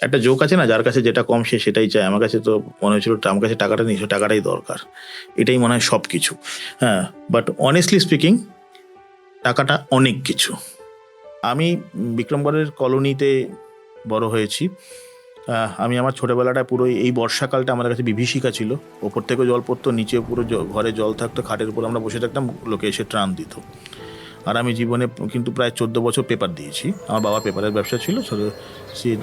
একটা জোক আছে না, যার কাছে যেটা কম সে সেটাই চায়। আমার কাছে তো মনে হয়েছিল আমার কাছে টাকাটা নেই, টাকাটাই দরকার, এটাই মনে হয় সব কিছু। হ্যাঁ, বাট অনেস্টলি স্পিকিং টাকাটা অনেক কিছু। আমি বিক্রমগড়ের কলোনিতে বড় হয়েছি। আমি আমার ছোটোবেলাটা পুরো এই বর্ষাকালটা আমাদের কাছে বিভীষিকা ছিল। ওপর থেকে জল পড়তো, নিচে পুরো ঘরে জল থাকতো, খাটের উপর আমরা বসে থাকতাম, লোকে এসে ত্রাণ দিত। আর আমি জীবনে কিন্তু প্রায় 14 বছর পেপার দিয়েছি। আমার বাবার পেপারের ব্যবসা ছিল।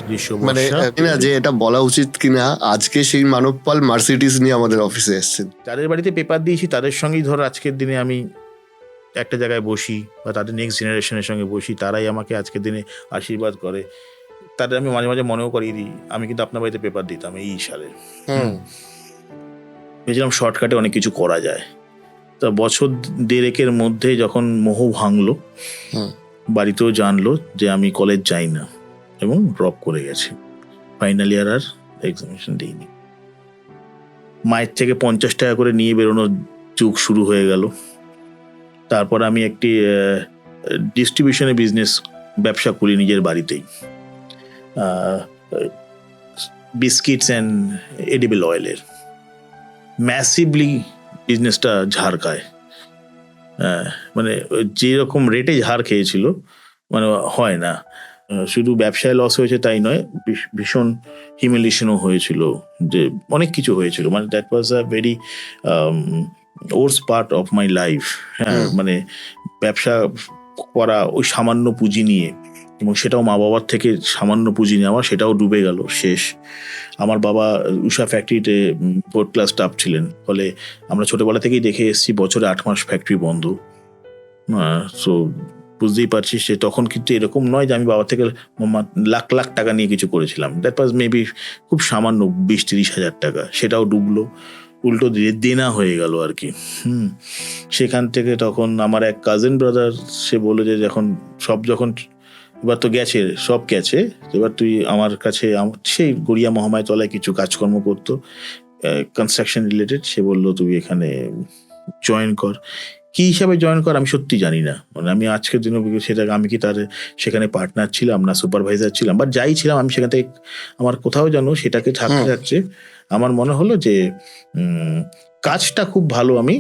গ্রীষ্ম মানে বর্ষা, না যে এটা বলা উচিত কিনা, আজকে সেই মানব পাল মার্সিডিজ নিয়ে আমাদের অফিসে এসেছেন। যাদের বাড়িতে পেপার দিয়েছি তাদের সঙ্গেই ধরো আজকের দিনে আমি একটা জায়গায় বসি, বা তাদের নেক্সট জেনারেশনের সঙ্গে বসি, তারাই আমাকে আজকের দিনে আশীর্বাদ করে। তাদের আমি মাঝে মাঝে মনেও করিয়ে দিই, আমি কিন্তু আপনার বাড়িতে পেপার দিতাম এই সালে। ভেবেছিলাম শর্টকাটে অনেক কিছু করা যায়। তা বছর দেড়েকের মধ্যে যখন মোহ ভাঙলো, বাড়িতেও জানলো যে আমি কলেজ যাই না এবং ড্রপ করে গেছি, ফাইনাল ইয়ার আর এক্সামিনেশন দিইনি। মায়ের থেকে 50 টাকা করে নিয়ে বেরোনোর যুগ শুরু হয়ে গেল। তারপর আমি একটি ডিস্ট্রিবিউশনের ব্যবসা করি নিজের বাড়িতেই, বিস্কিটস অ্যান্ড এডিবল অয়েলের। ম্যাসিভলি বিজনেসটা ঝাড় খায়, মানে যেরকম রেটে ঝাড় খেয়েছিল মানে হয় না। শুধু ব্যবসায় লস হয়েছে তাই নয়, ভীষণ হিউমিলিয়েশনও হয়েছিল, যে অনেক কিছু হয়েছিল। মানে that was a very worse part of my life. হ্যাঁ, মানে ব্যবসা করা ওই সামান্য পুঁজি নিয়ে, এবং সেটাও মা বাবার থেকে সামান্য পুঁজি নেওয়া, সেটাও ডুবে গেল, শেষ। আমার বাবা উষা ফ্যাক্টরিতে 4th ক্লাস স্টাফ ছিলেন, ফলে আমরা ছোটবেলা থেকেই দেখে এসেছি বছরে 8 মাস ফ্যাক্টরি বন্ধ। সো বুঝতেই পারছিস যে তখন কিন্তু এরকম নয় যে আমি বাবা থেকে লাখ লাখ টাকা নিয়ে কিছু করেছিলাম। দ্যাট ওয়াজ মেবি খুব সামান্য 20-30 হাজার টাকা, সেটাও ডুবলো, উল্টো দেনা হয়ে গেল আর কি। সেখান থেকে তখন আমার এক কাজিন ব্রাদার, সে বললো যে যখন এবার তো গেছে, সব গেছে, এবার তুই আমার কাছে, সেই গড়িয়া মহামায়াতলায় কিছু কাজকর্ম করতো কনস্ট্রাকশন রিলেটেড, সে বললো তুই এখানে জয়েন কর। কি হিসাবে জয়েন কর আমি সত্যি জানি না, মানে আমি আজকের দিনে সেটা আমি কি তার সেখানে পার্টনার ছিলাম না সুপারভাইজার ছিলাম, বা যাই ছিলাম, আমি সেখান থেকে আমার কোথাও যেন সেটাকে থাকতে থাকছে আমার মনে হলো যে কাজটা খুব ভালো আমি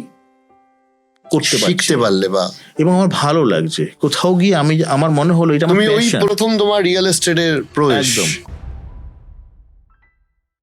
করতে শিখতে পারলে, বা এবং আমার ভালো লাগছে কোথাও গিয়ে, আমার মনে হলো এটা তুমি ওই প্রথম তোমার রিয়েল এস্টেটের প্রবেশ। একদম